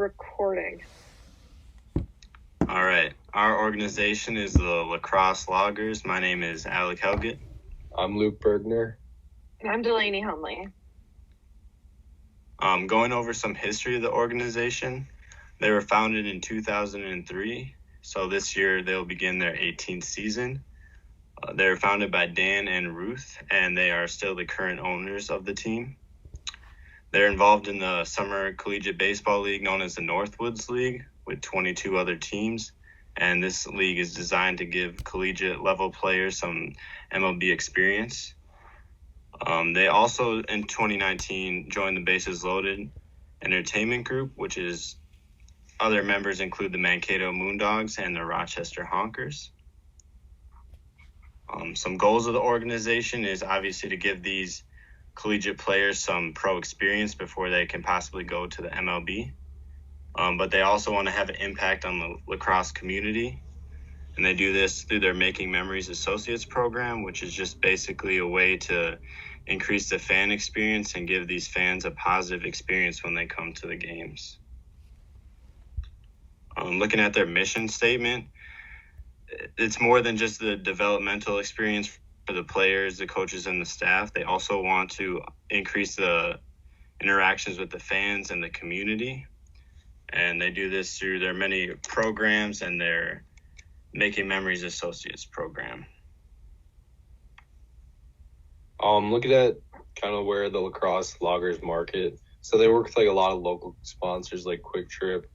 recording. All right. Our organization is the Crosse Loggers. My name is Alec Helget. I'm Luke Bergner. And I'm Delaney Hundley. Going over some history of the organization. They were founded in 2003, so this year they'll begin their 18th season. They were founded by Dan and Ruth, and they are still the current owners of the team. They're involved in the Summer Collegiate Baseball League known as the Northwoods League with 22 other teams, and this league is designed to give collegiate-level players some MLB experience. They also, in 2019, joined the Bases Loaded Entertainment Group, which is other members include the Mankato Moondogs and the Rochester Honkers. Some goals of the organization is obviously to give these collegiate players some pro experience before they can possibly go to the MLB. But they also want to have an impact on the lacrosse community. And they do this through their Making Memories Associates program, which is just basically a way to increase the fan experience and give these fans a positive experience when they come to the games. Looking at their mission statement, it's more than just the developmental experience for the players, the coaches, and the staff. They also want to increase the interactions with the fans and the community. And they do this through their many programs and their Making Memories Associates program. Looking at kind of where the Lacrosse Loggers market. So they work with like a lot of local sponsors like Quick Trip,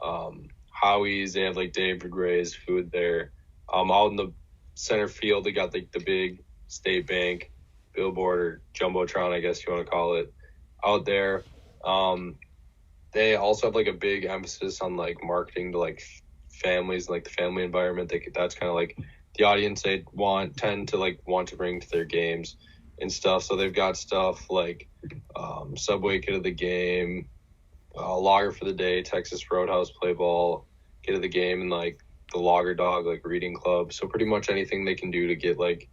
Howie's. They have like David Gray's food there. Out in the center field, they got like the big State Bank billboard or Jumbotron, I guess you want to call it, out there. They also have like a big emphasis on like marketing to like families, like the family environment. That's kind of like the audience they tend to want to bring to their games and stuff. So they've got stuff like Subway Kid of the Game, Logger for the Day, Texas Roadhouse Play Ball, Kid of the Game, and like the Logger Dog like reading club. So pretty much anything they can do to get like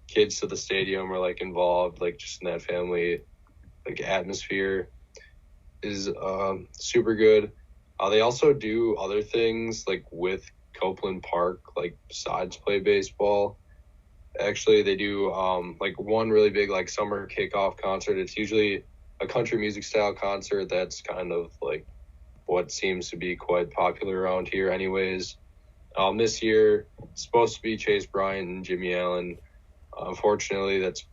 kids to the stadium or like involved, like just in that family like atmosphere is super good. They also do other things like with Copeland Park, like besides play baseball. Actually, they do like one really big like summer kickoff concert. It's usually a country music style concert that's kind of like what seems to be quite popular around here anyways. This year it's supposed to be Chase Bryant and Jimmy Allen. Unfortunately, that's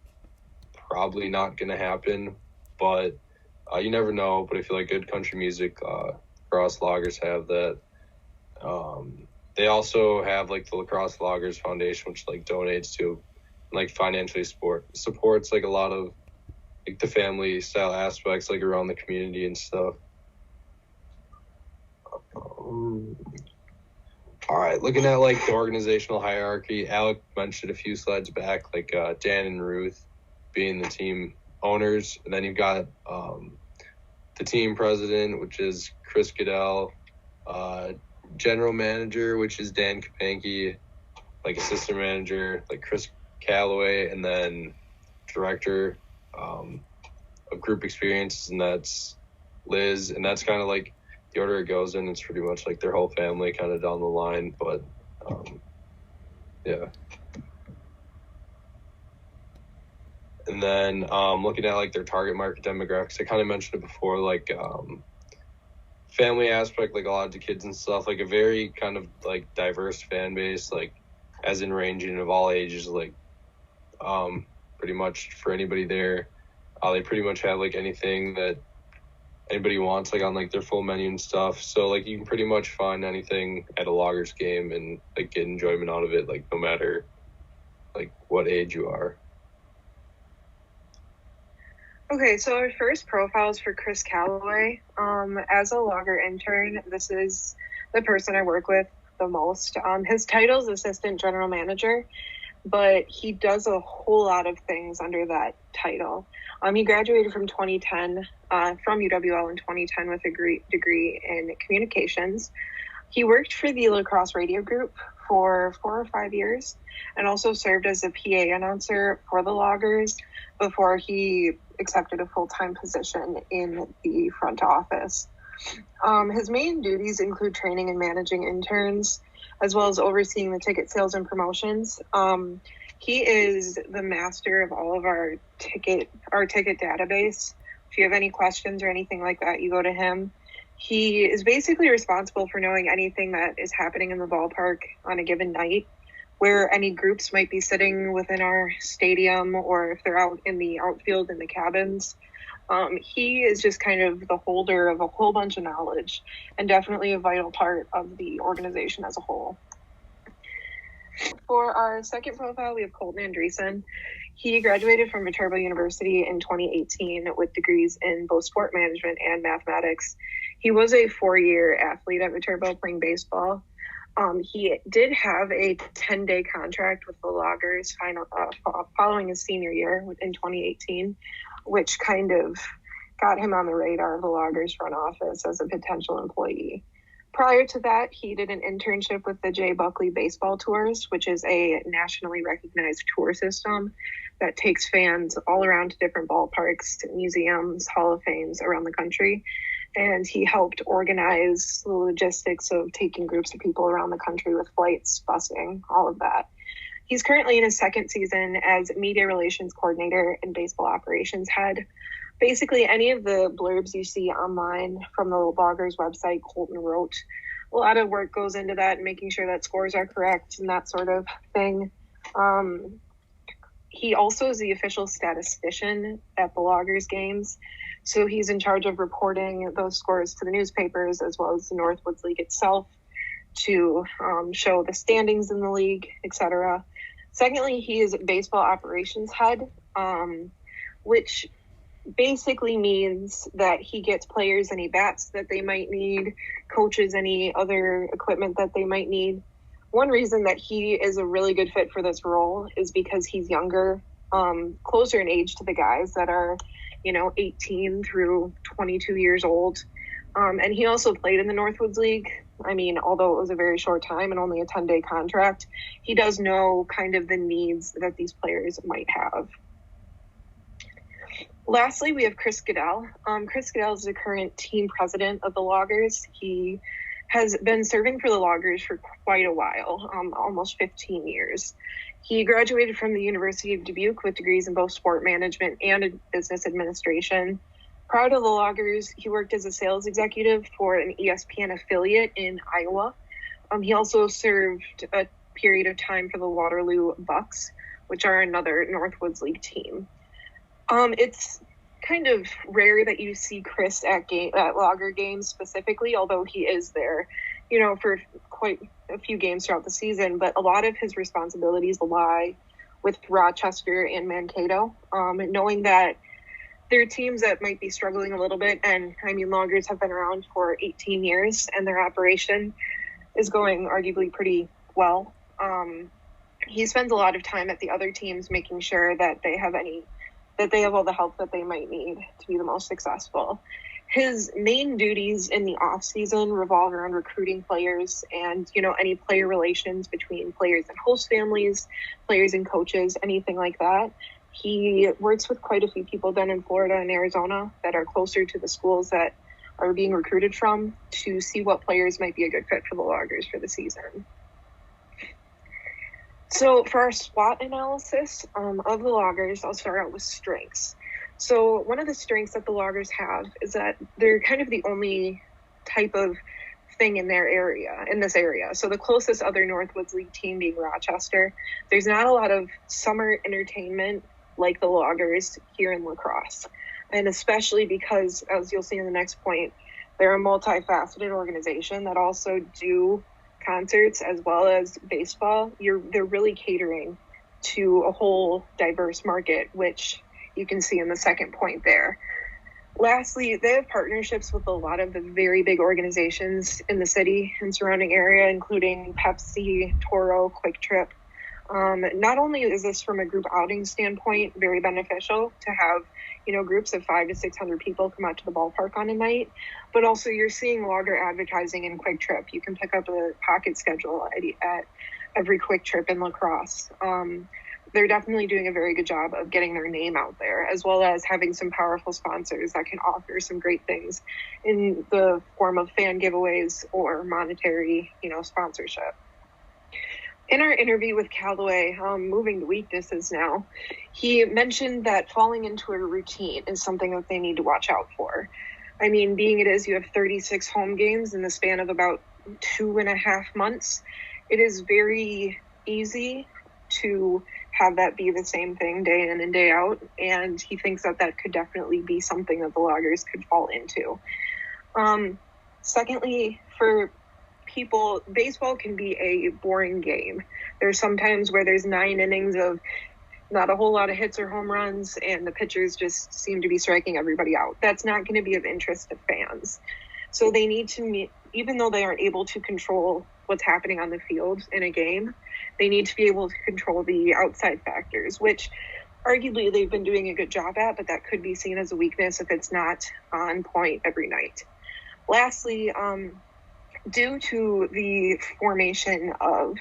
probably not going to happen, but you never know. But if you like good country music, Crosse Loggers have that. They also have like the Lacrosse Loggers Foundation, which like donates to like financially supports like a lot of like the family style aspects like around the community and stuff. All right, looking at like the organizational hierarchy, Alec mentioned a few slides back, like Dan and Ruth being the team owners, and then you've got the team president, which is Chris Goodell, general manager, which is Dan Kapanke, like assistant manager, like Chris Calloway, and then director of group experiences, and that's Liz, and that's kind of like the order it goes in. It's pretty much like their whole family kind of down the line, but yeah. And then looking at like their target market demographics, I kind of mentioned it before, like family aspect, like a lot of the kids and stuff, like a very kind of like diverse fan base, like as in ranging of all ages, like pretty much for anybody there. They pretty much have like anything that anybody wants, like on like their full menu and stuff. So like you can pretty much find anything at a Loggers game and like get enjoyment out of it, like no matter like what age you are. Okay, so our first profile is for Chris Calloway. As a Logger intern, this is the person I work with the most. His title is assistant general manager, but he does a whole lot of things under that title. He graduated from 2010 from UWL in 2010 with a degree in communications. He worked for the Lacrosse Radio Group for 4 or 5 years and also served as a PA announcer for the Loggers before he accepted a full-time position in the front office. His main duties include training and managing interns, as well as overseeing the ticket sales and promotions. He is the master of all of our ticket database. If you have any questions or anything like that, you go to him. He is basically responsible for knowing anything that is happening in the ballpark on a given night, where any groups might be sitting within our stadium, or if they're out in the outfield in the cabins. He is just kind of the holder of a whole bunch of knowledge and definitely a vital part of the organization as a whole. For our second profile, we have Colton Andreessen. He graduated from Viterbo University in 2018 with degrees in both sport management and mathematics. He was a 4-year athlete at Viterbo playing baseball. He did have a 10-day contract with the Loggers following his senior year in 2018, which kind of got him on the radar of the Loggers front office as a potential employee. Prior to that, he did an internship with the J. Buckley Baseball Tours, which is a nationally recognized tour system that takes fans all around to different ballparks, museums, Hall of Fames around the country. And he helped organize the logistics of taking groups of people around the country with flights, busing, all of that. He's currently in his second season as media relations coordinator and baseball operations head. Basically, any of the blurbs you see online from the Loggers website, Colton wrote. A lot of work goes into that, making sure that scores are correct and that sort of thing. He also is the official statistician at the Loggers games. So he's in charge of reporting those scores to the newspapers as well as the Northwoods League itself to show the standings in the league, etc. Secondly, he is baseball operations head, which basically means that he gets players any bats that they might need, coaches any other equipment that they might need. One reason that he is a really good fit for this role is because he's younger, closer in age to the guys that are, 18 through 22 years old. And he also played in the Northwoods League. I mean, although it was a very short time and only a 10-day contract, he does know kind of the needs that these players might have. Lastly, we have Chris Goodell. Chris Goodell is the current team president of the Loggers. He has been serving for the Loggers for quite a while, almost 15 years. He graduated from the University of Dubuque with degrees in both sport management and business administration. Prior to the Loggers, he worked as a sales executive for an ESPN affiliate in Iowa. He also served a period of time for the Waterloo Bucks, which are another Northwoods League team. It's kind of rare that you see Chris at Logger games specifically, although he is there, for quite a few games throughout the season. But a lot of his responsibilities lie with Rochester and Mankato, knowing that there are teams that might be struggling a little bit. And I mean, Loggers have been around for 18 years and their operation is going arguably pretty well. He spends a lot of time at the other teams making sure that they have all the help that they might need to be the most successful. His main duties in the off season revolve around recruiting players and, any player relations between players and host families, players and coaches, anything like that. He works with quite a few people down in Florida and Arizona that are closer to the schools that are being recruited from to see what players might be a good fit for the Loggers for the season. So for our SWOT analysis of the Loggers, I'll start out with strengths. So one of the strengths that the Loggers have is that they're kind of the only type of thing in this area. So the closest other Northwoods League team being Rochester, there's not a lot of summer entertainment like the Loggers here in La Crosse. And especially because, as you'll see in the next point, they're a multifaceted organization that also do concerts as well as baseball. They're really catering to a whole diverse market, which you can see in the second point there. Lastly, they have partnerships with a lot of the very big organizations in the city and surrounding area, including Pepsi, Toro, Quick Trip. Not only is this from a group outing standpoint very beneficial to have, groups of 500 to 600 people come out to the ballpark on a night, but also you're seeing Logger advertising in Quick Trip. You can pick up a pocket schedule at every Quick Trip in La Crosse. they're definitely doing a very good job of getting their name out there, as well as having some powerful sponsors that can offer some great things in the form of fan giveaways or monetary, sponsorship. In our interview with Callaway, moving to weaknesses now, he mentioned that falling into a routine is something that they need to watch out for. I mean, being it is you have 36 home games in the span of about 2.5 months, it is very easy to have that be the same thing day in and day out, and he thinks that that could definitely be something that the Loggers could fall into. Secondly, for people, baseball can be a boring game. There's sometimes where there's 9 innings of not a whole lot of hits or home runs, and the pitchers just seem to be striking everybody out. That's not going to be of interest to fans. So they need to, even though they aren't able to control what's happening on the field in a game, they need to be able to control the outside factors, which arguably they've been doing a good job at, but that could be seen as a weakness if it's not on point every night. Lastly, due to the formation of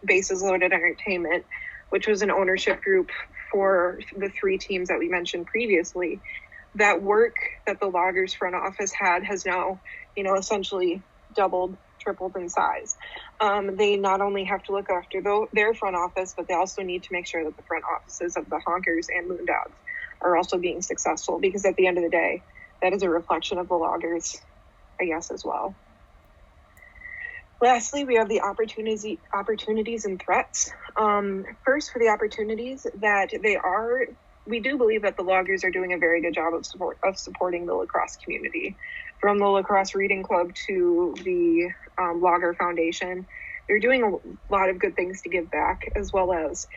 Bases Loaded Entertainment, which was an ownership group for the 3 teams that we mentioned previously, that work that the Loggers front office had has now, essentially doubled, tripled in size. They not only have to look after their front office, but they also need to make sure that the front offices of the Honkers and Moondogs are also being successful, because at the end of the day, that is a reflection of the Loggers, I guess, as well. Lastly, we have the opportunities and threats. First, for the opportunities, we do believe that the Loggers are doing a very good job of supporting the lacrosse community. From the Lacrosse Reading Club to the Logger Foundation, they're doing a lot of good things to give back, as well as,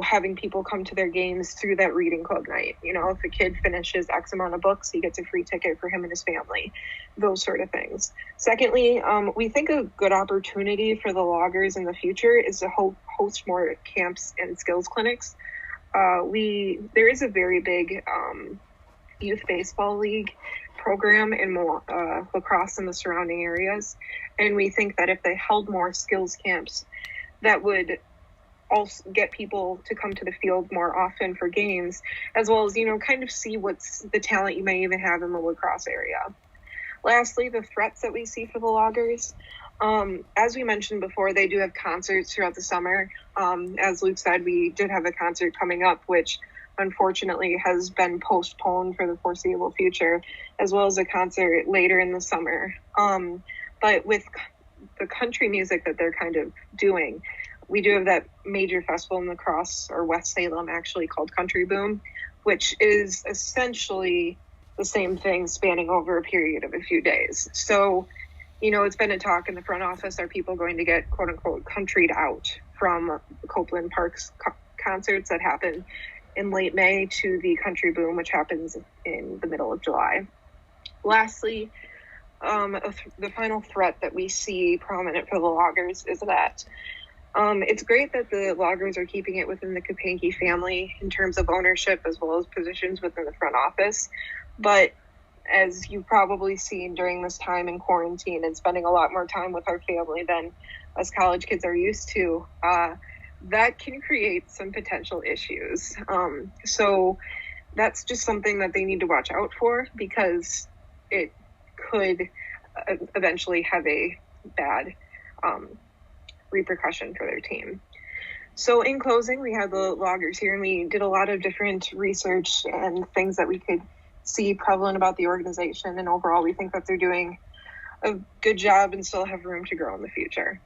having people come to their games through that reading club night. If a kid finishes X amount of books, he gets a free ticket for him and his family, those sort of things. Secondly, we think a good opportunity for the Loggers in the future is to host more camps and skills clinics. There is a very big youth baseball league program in lacrosse in the surrounding areas, and we think that if they held more skills camps, that would also get people to come to the field more often for games, as well as, kind of see what's the talent you may even have in the lacrosse area. Lastly, the threats that we see for the Loggers. As we mentioned before, they do have concerts throughout the summer. As Luke said, we did have a concert coming up, which unfortunately has been postponed for the foreseeable future, as well as a concert later in the summer. But with the country music that they're kind of doing, we do have that major festival in lacrosse, or West Salem actually, called Country Boom, which is essentially the same thing spanning over a period of a few days. So, it's been a talk in the front office, are people going to get quote unquote countryed out from Copeland Park's concerts that happen in late May to the Country Boom, which happens in the middle of July. Lastly, the final threat that we see prominent for the Loggers is that it's great that the Loggers are keeping it within the Kapanke family in terms of ownership, as well as positions within the front office. But as you've probably seen during this time in quarantine and spending a lot more time with our family than us college kids are used to, that can create some potential issues. So that's just something that they need to watch out for, because it could eventually have a bad repercussion for their team. So in closing, we have the Loggers here, and we did a lot of different research and things that we could see prevalent about the organization. And overall, we think that they're doing a good job and still have room to grow in the future.